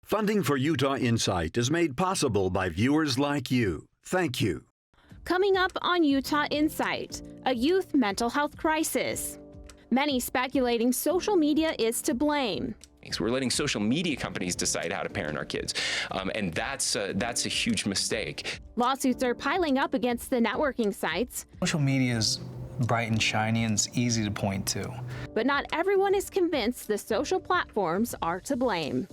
Funding for Utah Insight is made possible by viewers like you. Thank you. Coming up on Utah Insight, a youth mental health crisis. Many speculating social media is to blame. We're letting social media companies decide how to parent our kids, and that's a huge mistake. Lawsuits are piling up against the networking sites. Social media is bright and shiny and it's easy to point to. But not everyone is convinced the social platforms are to blame.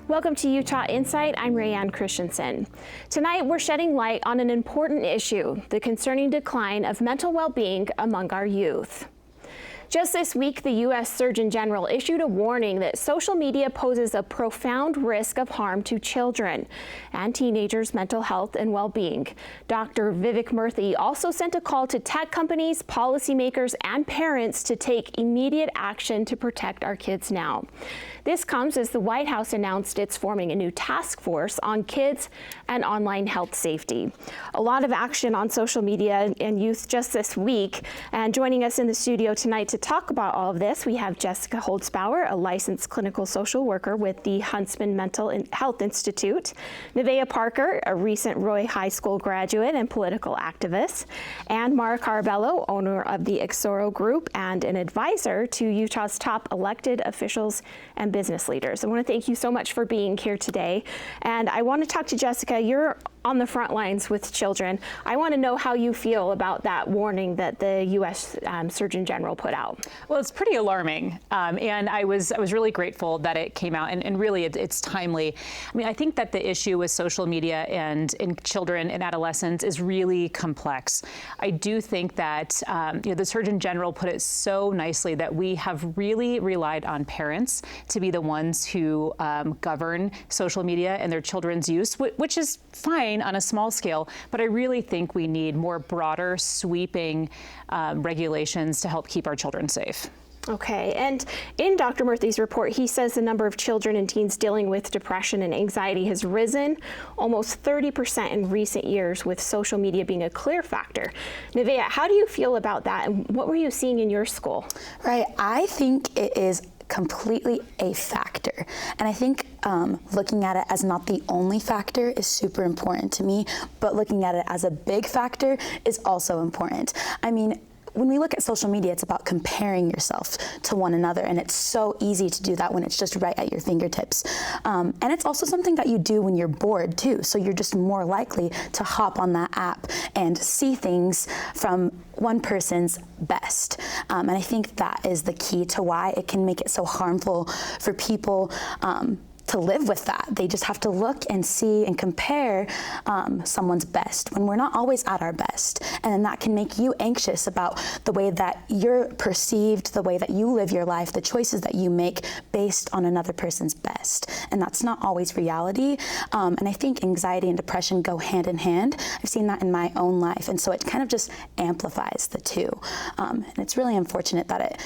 Welcome to Utah Insight. I'm Rayanne Christensen. Tonight, we're shedding light on an important issue, the concerning decline of mental well-being among our youth. Just this week, the U.S. Surgeon General issued a warning that social media poses a profound risk of harm to children and teenagers' mental health and well-being. Dr. Vivek Murthy also sent a call to tech companies, policymakers, and parents to take immediate action to protect our kids now. This comes as the White House announced it's forming a new task force on kids and online health safety. A lot of action on social media and youth just this week. And joining us in the studio tonight to talk about all of this, we have Jessica Holzbauer, a licensed clinical social worker with the Huntsman Mental Health Institute, Nevaeh Parker, a recent Roy High School graduate and political activist, and Mara Carabello, owner of the Exoro Group and an advisor to Utah's top elected officials and business leaders. I want to thank you so much for being here today. And I want to talk to Jessica. You're on the front lines with children. I want to know how you feel about that warning that the U.S. Surgeon General put out. Well, it's pretty alarming, and I was really grateful that it came out, and really it's timely. I mean, I think that the issue with social media and in children and adolescents is really complex. I do think that the Surgeon General put it so nicely that we have really relied on parents to be the ones who govern social media and their children's use, which is fine on a small scale, but I really think we need more broader, sweeping regulations to help keep our children safe. Okay, and in Dr. Murthy's report, he says the number of children and teens dealing with depression and anxiety has risen almost 30% in recent years, with social media being a clear factor. Nevaeh, how do you feel about that, and what were you seeing in your school? Right, I think it is completely a factor. And I think looking at it as not the only factor is super important to me, but looking at it as a big factor is also important. I mean, when we look at social media, it's about comparing yourself to one another, and it's so easy to do that when it's just right at your fingertips. And it's also something that you do when you're bored too, so you're just more likely to hop on that app and see things from one person's best. And I think that is the key to why it can make it so harmful for people to live with that. They just have to look and see and compare someone's best when we're not always at our best. And then that can make you anxious about the way that you're perceived, the way that you live your life, the choices that you make based on another person's best. And that's not always reality. And I think anxiety and depression go hand in hand. I've seen that in my own life. And so it kind of just amplifies the two. And it's really unfortunate that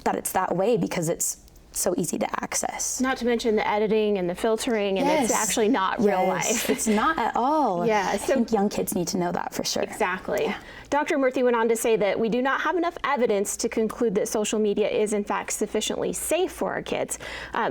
it's that way, because it's so easy to access. Not to mention the editing and the filtering, and yes. It's actually not real life. It's not at all. Yeah, I think young kids need to know that for sure. Exactly. Yeah. Dr. Murthy went on to say that we do not have enough evidence to conclude that social media is in fact sufficiently safe for our kids.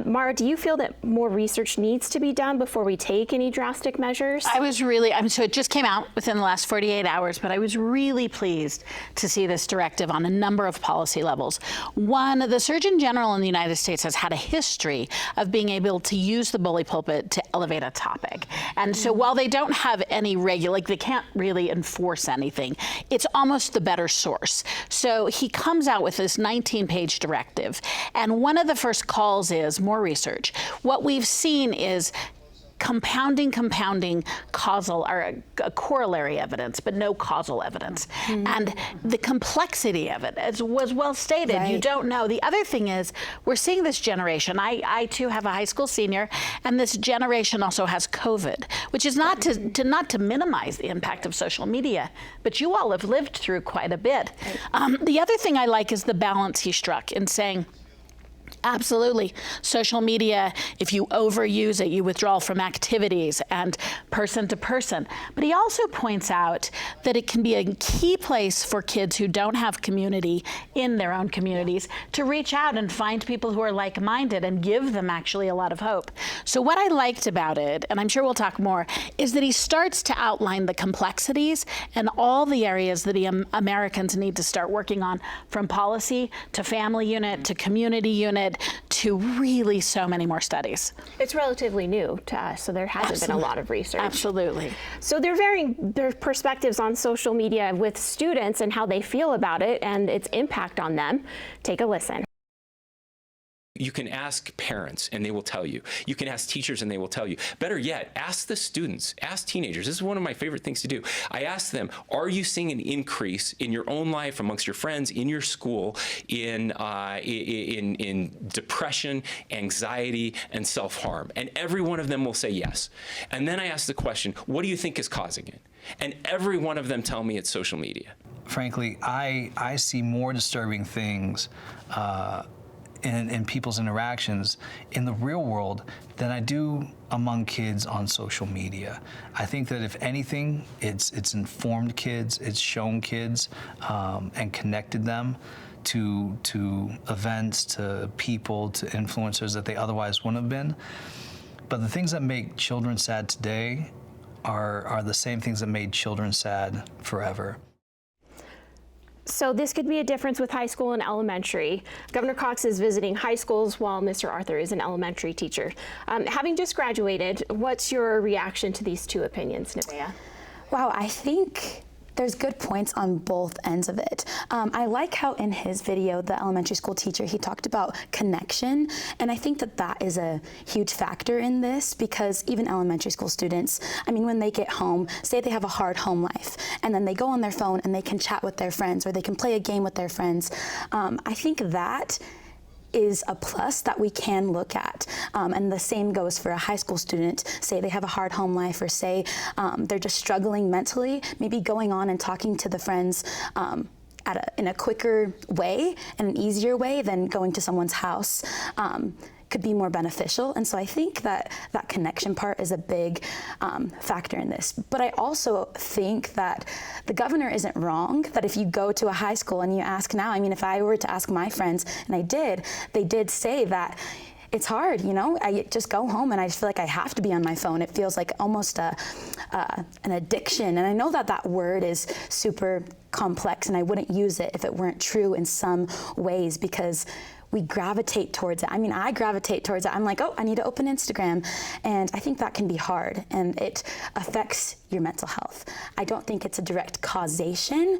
Mara, do you feel that more research needs to be done before we take any drastic measures? So it just came out within the last 48 hours, but I was really pleased to see this directive on a number of policy levels. One, the Surgeon General in the United States has had a history of being able to use the bully pulpit to elevate a topic. And so while they don't have any they can't really enforce anything, it's almost the better source. So he comes out with this 19-page directive, and one of the first calls is more research. What we've seen is compounding causal or a corollary evidence, but no causal evidence. Mm-hmm. And the complexity of it, as was well stated, right. You don't know. The other thing is we're seeing this generation. I too have a high school senior, and this generation also has COVID, which is not to minimize the impact of social media, but you all have lived through quite a bit. Right. The other thing I like is the balance he struck in saying, Absolutely. Social media, if you overuse it, you withdraw from activities and person to person. But he also points out that it can be a key place for kids who don't have community in their own communities to reach out and find people who are like-minded and give them actually a lot of hope. So what I liked about it, and I'm sure we'll talk more, is that he starts to outline the complexities and all the areas that Americans need to start working on, from policy to family unit to community unit to really so many more studies. It's relatively new to us, so there hasn't been a lot of research. Absolutely. So they're varying their perspectives on social media with students and how they feel about it and its impact on them. Take a listen. You can ask parents and they will tell you. You can ask teachers and they will tell you. Better yet, ask the students, ask teenagers. This is one of my favorite things to do. I ask them, are you seeing an increase in your own life, amongst your friends, in your school, in depression, anxiety, and self-harm? And every one of them will say yes. And then I ask the question, what do you think is causing it? And every one of them tell me it's social media. Frankly, I see more disturbing things in people's interactions in the real world than I do among kids on social media. I think that if anything, it's informed kids, it's shown kids, and connected them to events, to people, to influencers that they otherwise wouldn't have been. But the things that make children sad today are the same things that made children sad forever. So this could be a difference with high school and elementary. Governor Cox is visiting high schools while Mr. Arthur is an elementary teacher. Having just graduated, what's your reaction to these two opinions, Nevaeh? Wow, I think there's good points on both ends of it. I like how in his video, the elementary school teacher, he talked about connection, and I think that that is a huge factor in this, because even elementary school students, I mean, when they get home, say they have a hard home life, and then they go on their phone and they can chat with their friends, or they can play a game with their friends. I think that is a plus that we can look at. And the same goes for a high school student. Say they have a hard home life, or say they're just struggling mentally, maybe going on and talking to the friends in a quicker way and an easier way than going to someone's house could be more beneficial. And so I think that that connection part is a big factor in this. But I also think that the governor isn't wrong, that if you go to a high school and you ask now, I mean, if I were to ask my friends, and they did say that it's hard, you know? I just go home and I just feel like I have to be on my phone. It feels like almost an addiction. And I know that that word is super complex, and I wouldn't use it if it weren't true in some ways, because we gravitate towards it. I mean, I gravitate towards it. I'm like, oh, I need to open Instagram. And I think that can be hard, and it affects your mental health. I don't think it's a direct causation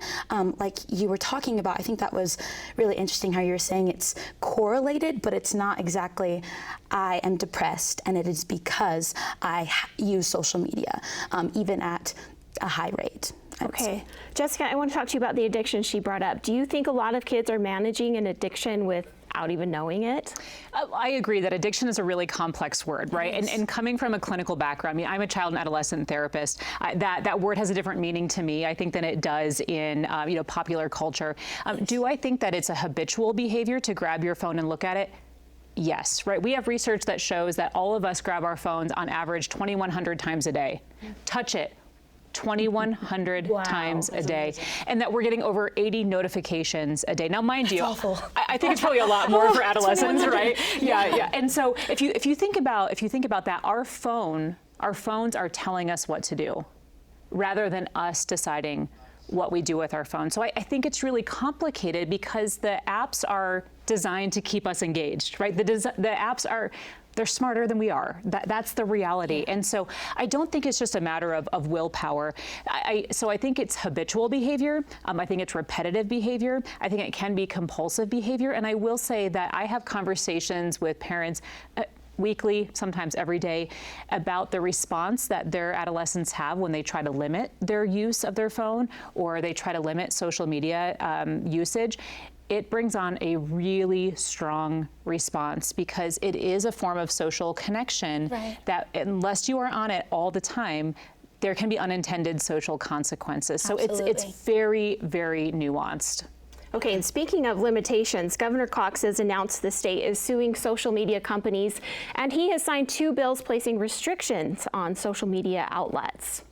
like you were talking about. I think that was really interesting how you were saying it's correlated, but it's not exactly, I am depressed and it is because I use social media, even at a high rate. Okay. Jessica, I want to talk to you about the addiction she brought up. Do you think a lot of kids are managing an addiction without even knowing it? I agree that addiction is a really complex word, right? And coming from a clinical background, I mean, I'm a child and adolescent therapist. That word has a different meaning to me, I think, than it does in popular culture. Do I think that it's a habitual behavior to grab your phone and look at it? Yes, right. We have research that shows that all of us grab our phones on average 2,100 times a day. Touch it 2,100 times a day, amazing. And that we're getting over 80 notifications a day. Now, mind you, I think it's probably a lot more for adolescents, right? Yeah. And so, if you think about that, our phones are telling us what to do, rather than us deciding what we do with our phone. So I think it's really complicated, because the apps are designed to keep us engaged, right? The apps they're smarter than we are. That's the reality. And so I don't think it's just a matter of willpower. So I think it's habitual behavior. I think it's repetitive behavior. I think it can be compulsive behavior. And I will say that I have conversations with parents weekly, sometimes every day, about the response that their adolescents have when they try to limit their use of their phone, or they try to limit social media usage. It brings on a really strong response, because it is a form of social connection, right, that unless you are on it all the time, there can be unintended social consequences. So it's very, very nuanced. Okay, and speaking of limitations, Governor Cox has announced the state is suing social media companies, and he has signed 2 bills placing restrictions on social media outlets.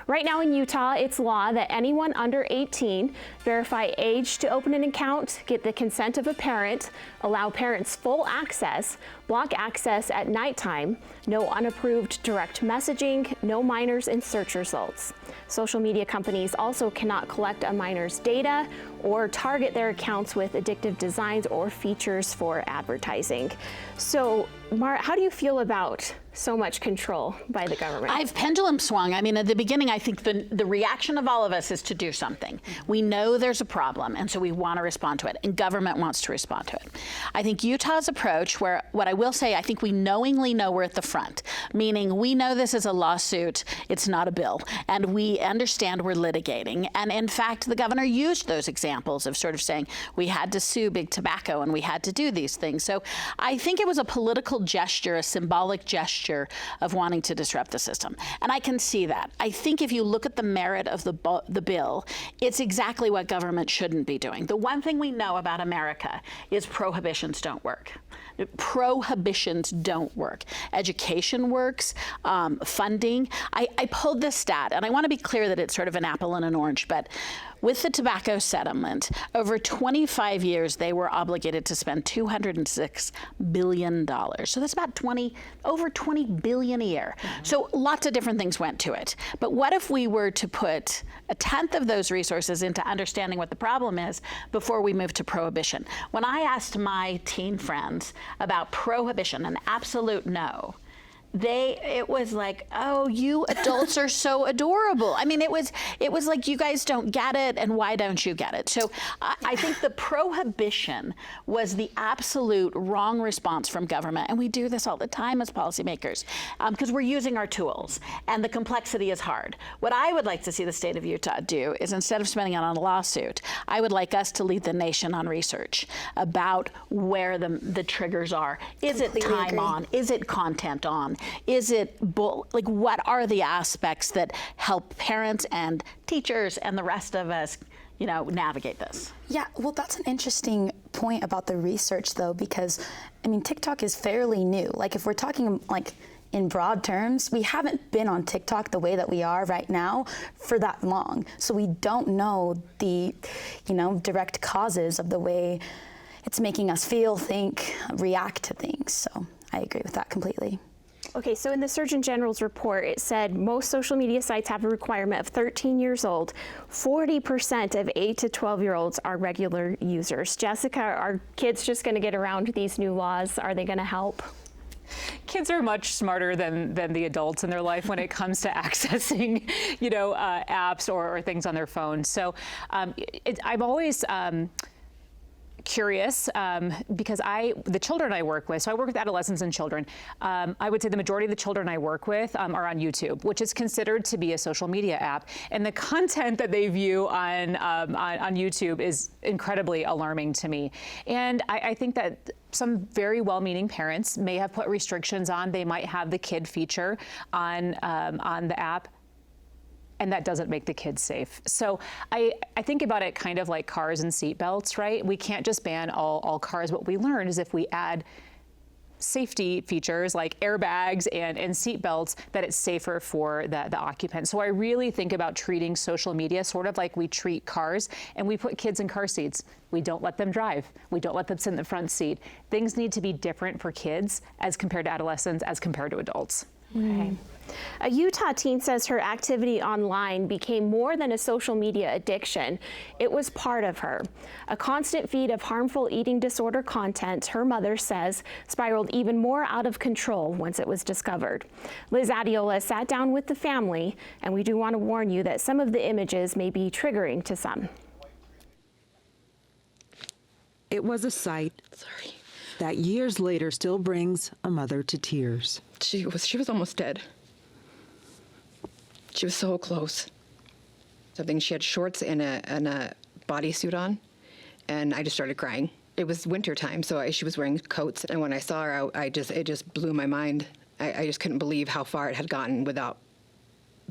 Right now in Utah, it's law that anyone under 18 verify age to open an account, get the consent of a parent, allow parents full access, block access at nighttime, no unapproved direct messaging, no minors in search results. Social media companies also cannot collect a minor's data or target their accounts with addictive designs or features for advertising. So, Mara, how do you feel about so much control by the government? I've pendulum swung. I mean, at the beginning, I think the reaction of all of us is to do something. We know there's a problem, and so we want to respond to it, and government wants to respond to it. I think Utah's approach, where what I will say, I think we knowingly know we're at the front, meaning we know this is a lawsuit, it's not a bill, and we understand we're litigating. And in fact, the governor used those examples of sort of saying we had to sue Big Tobacco and we had to do these things. So I think it was a political gesture, a symbolic gesture of wanting to disrupt the system. And I can see that. I think if you look at the merit of the bill, it's exactly what government shouldn't be doing. The one thing we know about America is prohibitions don't work. Prohibitions don't work. Education works, funding. I pulled this stat, and I want to be clear that it's sort of an apple and an orange, but with the tobacco settlement, over 25 years, they were obligated to spend $206 billion. So that's about over $20 billion a year. So lots of different things went to it. But what if we were to put 1/10 of those resources into understanding what the problem is before we move to prohibition? When I asked my teen friends about prohibition, an absolute no, it was like, oh, you adults are so adorable. I mean, it was like, you guys don't get it, and why don't you get it? So I think the prohibition was the absolute wrong response from government, and we do this all the time as policymakers because we're using our tools, and the complexity is hard. What I would like to see the state of Utah do is, instead of spending it on a lawsuit, I would like us to lead the nation on research about where the triggers are. Is it time on? Is it content on? Is it like, what are the aspects that help parents and teachers and the rest of us, navigate this? Yeah, well, that's an interesting point about the research, though, because, I mean, TikTok is fairly new. Like, if we're talking, like, in broad terms, we haven't been on TikTok the way that we are right now for that long. So we don't know the, direct causes of the way it's making us feel, think, react to things. So I agree with that completely. Okay, so in the Surgeon General's report, it said most social media sites have a requirement of 13 years old. 40% of 8 to 12-year-olds are regular users. Jessica, are kids just going to get around these new laws? Are they going to help? Kids are much smarter than the adults in their life when it comes to accessing, apps or things on their phones. So I'm always curious because the children I work with, so I work with adolescents and children, I would say the majority of the children I work with are on YouTube, which is considered to be a social media app. And the content that they view on YouTube is incredibly alarming to me. And I think that some very well-meaning parents may have put restrictions on. They might have the kid feature on the app, and that doesn't make the kids safe. So I think about it kind of like cars and seatbelts, right? We can't just ban all cars. What we learned is if we add safety features like airbags and seatbelts, that it's safer for the occupant. So I really think about treating social media sort of like we treat cars, and we put kids in car seats. We don't let them drive. We don't let them sit in the front seat. Things need to be different for kids as compared to adolescents, as compared to adults. Okay. A Utah teen says her activity online became more than a social media addiction. It was part of her. A constant feed of harmful eating disorder content, her mother says, spiraled even more out of control once it was discovered. Liz Adiola sat down with the family, and we do want to warn you that some of the images may be triggering to some. It was a sight that years later still brings a mother to tears. She was almost dead. She was so close. I think she had shorts and a bodysuit on, and I just started crying. It was winter time, so she was wearing coats, and when I saw her, it just blew my mind. I just couldn't believe how far it had gotten without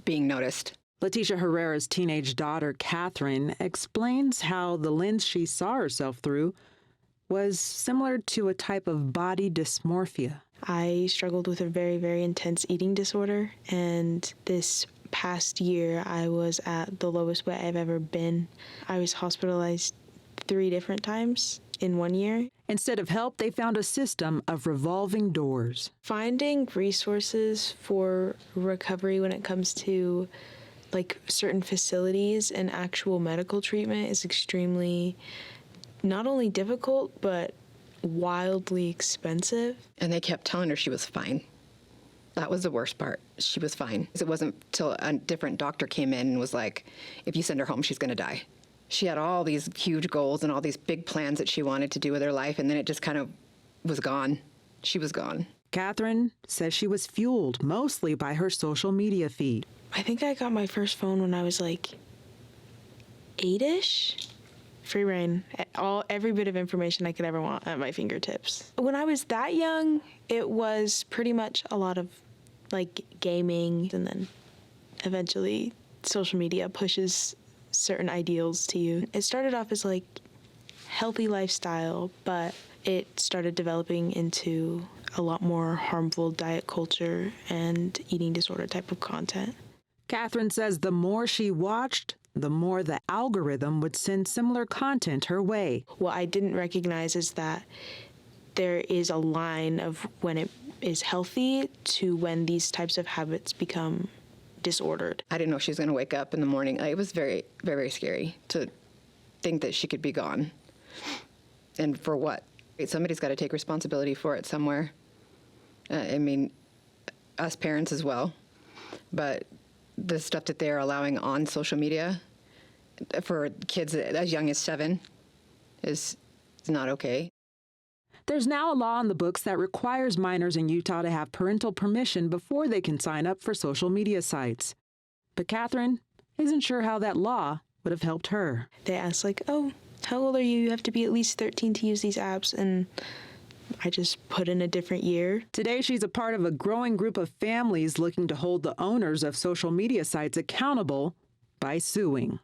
being noticed. Leticia Herrera's teenage daughter, Catherine, explains how the lens she saw herself through was similar to a type of body dysmorphia. I struggled with a very, very intense eating disorder, and this past year I was at the lowest weight I've ever been. I was hospitalized 3 different times in 1 year. Instead of help, they found a system of revolving doors. Finding resources for recovery when it comes to like certain facilities and actual medical treatment is extremely not only difficult, but wildly expensive. And they kept telling her she was fine. That was the worst part. She was fine. It wasn't till a different doctor came in and was like, if you send her home, she's going to die. She had all these huge goals and all these big plans that she wanted to do with her life, and then it just kind of was gone. She was gone. Catherine says she was fueled mostly by her social media feed. I think I got my first phone when I was like 8-ish. Free reign. Every bit of information I could ever want at my fingertips. When I was that young, it was pretty much a lot of like gaming, and then eventually social media pushes certain ideals to you. It started off as like healthy lifestyle, but it started developing into a lot more harmful diet culture and eating disorder type of content. Catherine says the more she watched, the more the algorithm would send similar content her way. What I didn't recognize is that there is a line of when it is healthy to when these types of habits become disordered. I didn't know she was going to wake up in the morning. It was very, very, very scary to think that she could be gone. And for what? Somebody's got to take responsibility for it somewhere. I mean, us parents as well. But the stuff that they're allowing on social media for kids as young as 7 is not okay. There's now a law on the books that requires minors in Utah to have parental permission before they can sign up for social media sites. But Catherine isn't sure how that law would have helped her. They asked like, oh, how old are you? You have to be at least 13 to use these apps. And I just put in a different year. Today, she's a part of a growing group of families looking to hold the owners of social media sites accountable by suing.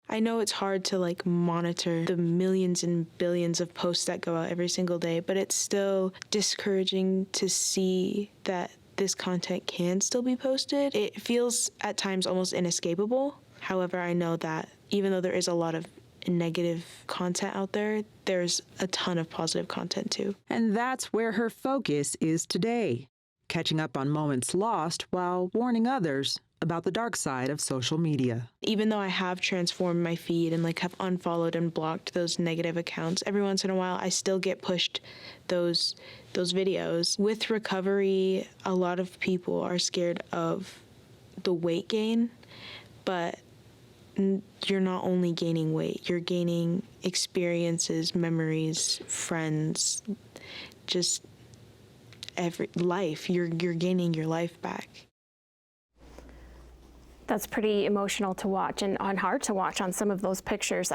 I know it's hard to like monitor the millions and billions of posts that go out every single day, but it's still discouraging to see that this content can still be posted. It feels at times almost inescapable. However, I know that even though there is a lot of negative content out there, there's a ton of positive content too. And that's where her focus is today, catching up on moments lost while warning others about the dark side of social media. Even though I have transformed my feed and like have unfollowed and blocked those negative accounts, every once in a while I still get pushed those videos. With recovery, a lot of people are scared of the weight gain, but you're not only gaining weight, you're gaining experiences, memories, friends, just every life. You're gaining your life back. That's pretty emotional to watch and hard to watch on some of those pictures.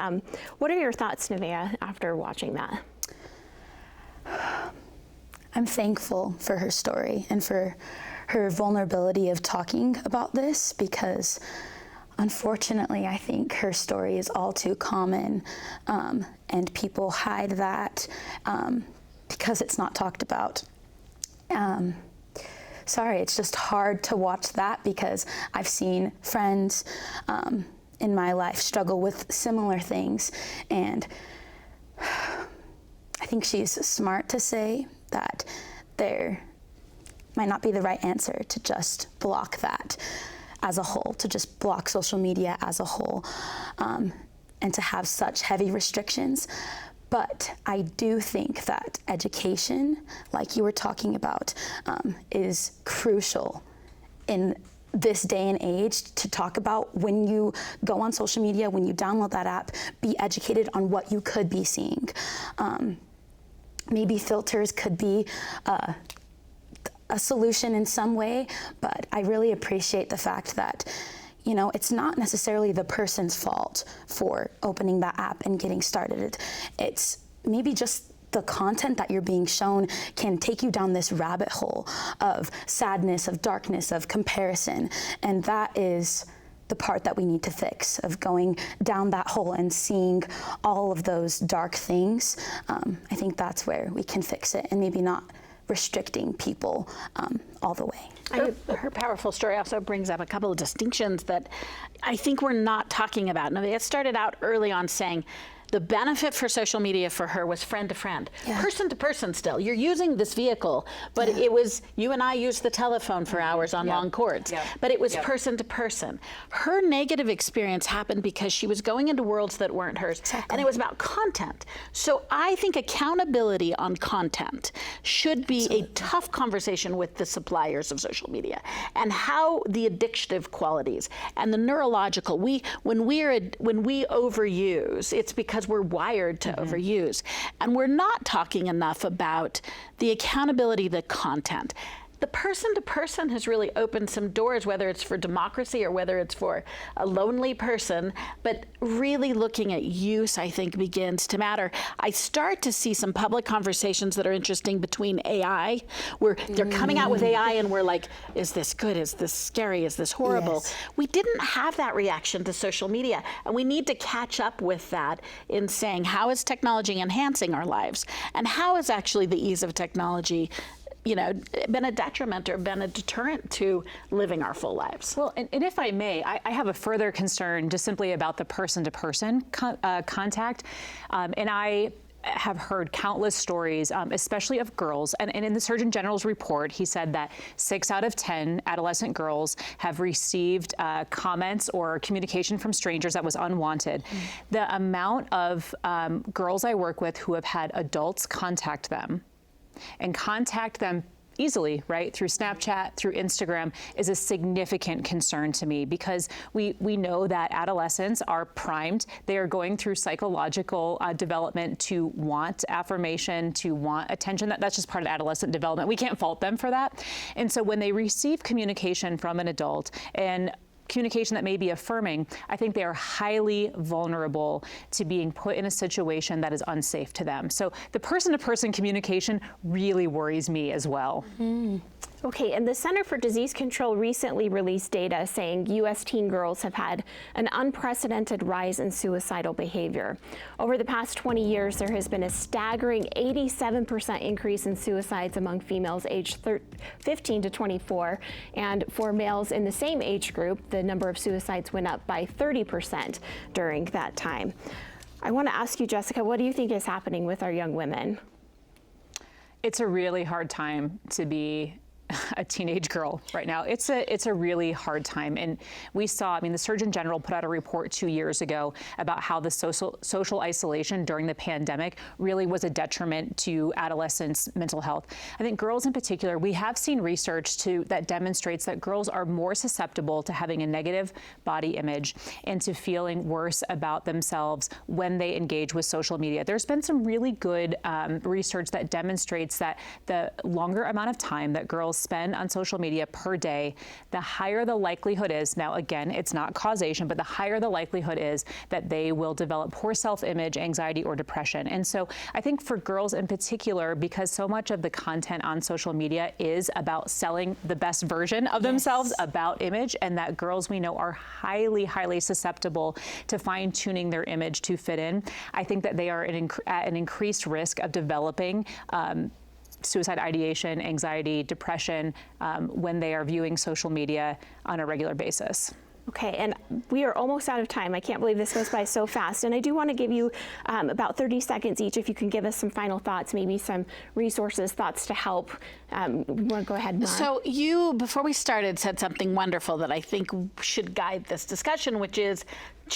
What are your thoughts, Nevaeh, after watching that? I'm thankful for her story and for her vulnerability of talking about this, because unfortunately, I think her story is all too common, and people hide that because it's not talked about. Sorry, it's just hard to watch that because I've seen friends in my life struggle with similar things, and I think she's smart to say that there might not be the right answer to just block that as a whole, to just block social media as a whole, and to have such heavy restrictions. But I do think that education, like you were talking about, is crucial in this day and age to talk about. When you go on social media, when you download that app, be educated on what you could be seeing. Maybe filters could be a solution in some way, but I really appreciate the fact that, you know, it's not necessarily the person's fault for opening that app and getting started. It's maybe just the content that you're being shown can take you down this rabbit hole of sadness, of darkness, of comparison. And that is the part that we need to fix, of going down that hole and seeing all of those dark things. I think that's where we can fix it, and maybe not restricting people all the way. Her powerful story also brings up a couple of distinctions that I think we're not talking about. Now, it started out early on saying the benefit for social media for her was friend to friend, person to person still. You're using this vehicle, but it was, you and I used the telephone for hours on long cords, but it was person to person. Her negative experience happened because she was going into worlds that weren't hers, and it was about content. So I think accountability on content should be a tough conversation with the suppliers of social media, and how the addictive qualities and the neurological, when we overuse, it's because we're wired to overuse. And we're not talking enough about the accountability, the content. The person-to-person has really opened some doors, whether it's for democracy or whether it's for a lonely person, but really looking at use, I think, begins to matter. I start to see some public conversations that are interesting between AI, where they're coming out with AI and we're like, is this good? Is this scary? Is this horrible? Yes. We didn't have that reaction to social media, and we need to catch up with that in saying, how is technology enhancing our lives? And how is actually the ease of technology been a detriment or been a deterrent to living our full lives? Well, and if I may, I have a further concern just simply about the person-to-person contact. And I have heard countless stories, especially of girls. And in the Surgeon General's report, he said that 6 out of 10 adolescent girls have received comments or communication from strangers that was unwanted. The amount of girls I work with who have had adults contact them easily, right, through Snapchat, through Instagram, is a significant concern to me, because we know that adolescents are primed. They are going through psychological development to want affirmation, to want attention. That's just part of adolescent development. We can't fault them for that. And so when they receive communication from an adult, and communication that may be affirming, I think they are highly vulnerable to being put in a situation that is unsafe to them. So the person-to-person communication really worries me as well. Okay, and the Center for Disease Control recently released data saying U.S. teen girls have had an unprecedented rise in suicidal behavior. Over the past 20 years, there has been a staggering 87% increase in suicides among females aged 15 to 24, and for males in the same age group, the number of suicides went up by 30% during that time. I want to ask you, Jessica, what do you think is happening with our young women? It's a really hard time to be a teenage girl right now. It's a really hard time. And we saw, the Surgeon General put out a report 2 years ago about how the social isolation during the pandemic really was a detriment to adolescents' mental health. I think girls in particular, we have seen research that demonstrates that girls are more susceptible to having a negative body image and to feeling worse about themselves when they engage with social media. There's been some really good research that demonstrates that the longer amount of time that girls spend on social media per day, the higher the likelihood is, now again, it's not causation, but the higher the likelihood is that they will develop poor self-image, anxiety, or depression. And so I think for girls in particular, because so much of the content on social media is about selling the best version of themselves, about image, and that girls we know are highly, highly susceptible to fine-tuning their image to fit in, I think that they are at an increased risk of developing suicide ideation, anxiety, depression, when they are viewing social media on a regular basis. Okay, and we are almost out of time. I can't believe this goes by so fast. And I do want to give you about 30 seconds each, if you can give us some final thoughts, maybe some resources, thoughts to help. You want to go ahead, Mar? So you, before we started, said something wonderful that I think should guide this discussion, which is,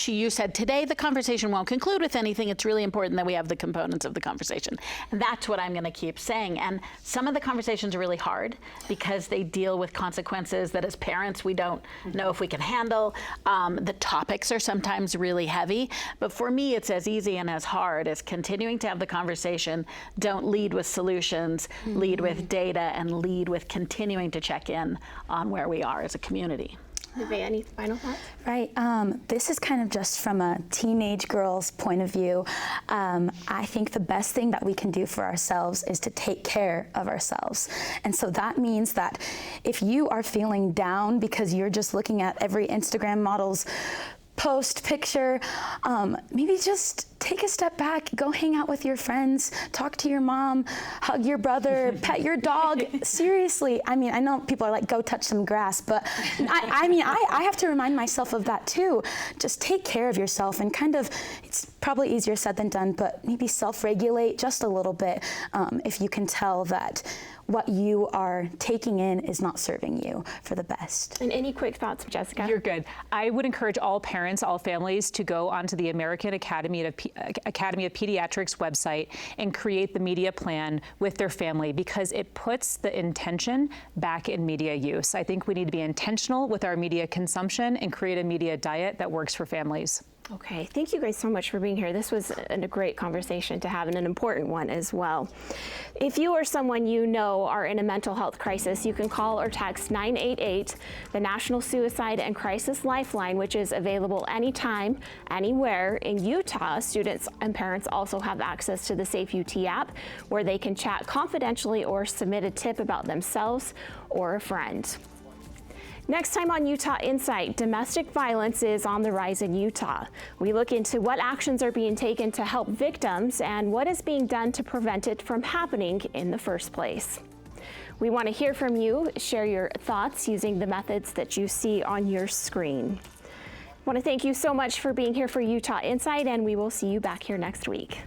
you said, today the conversation won't conclude with anything. It's really important that we have the components of the conversation. And that's what I'm going to keep saying. And some of the conversations are really hard because they deal with consequences that as parents we don't know if we can handle. The topics are sometimes really heavy. But for me, it's as easy and as hard as continuing to have the conversation. Don't lead with solutions, lead with data, and lead with continuing to check in on where we are as a community. Nevaeh, any final thoughts? Right. This is kind of just from a teenage girl's point of view. I think the best thing that we can do for ourselves is to take care of ourselves. And so that means that if you are feeling down because you're just looking at every Instagram model's post picture, maybe just take a step back, go hang out with your friends, talk to your mom, hug your brother, pet your dog. Seriously, I mean, I know people are like, go touch some grass, but I have to remind myself of that too. Just take care of yourself and kind of, it's probably easier said than done, but maybe self-regulate just a little bit if you can tell that what you are taking in is not serving you for the best. And any quick thoughts, Jessica? You're good. I would encourage all parents, all families to go onto the American Academy of Pediatrics website and create the media plan with their family, because it puts the intention back in media use. I think we need to be intentional with our media consumption and create a media diet that works for families. Okay, thank you guys so much for being here. This was a great conversation to have, and an important one as well. If you or someone you know are in a mental health crisis, you can call or text 988, the National Suicide and Crisis Lifeline, which is available anytime, anywhere. In Utah, students and parents also have access to the Safe UT app, where they can chat confidentially or submit a tip about themselves or a friend. Next time on Utah Insight, domestic violence is on the rise in Utah. We look into what actions are being taken to help victims and what is being done to prevent it from happening in the first place. We want to hear from you. Share your thoughts using the methods that you see on your screen. I want to thank you so much for being here for Utah Insight, and we will see you back here next week.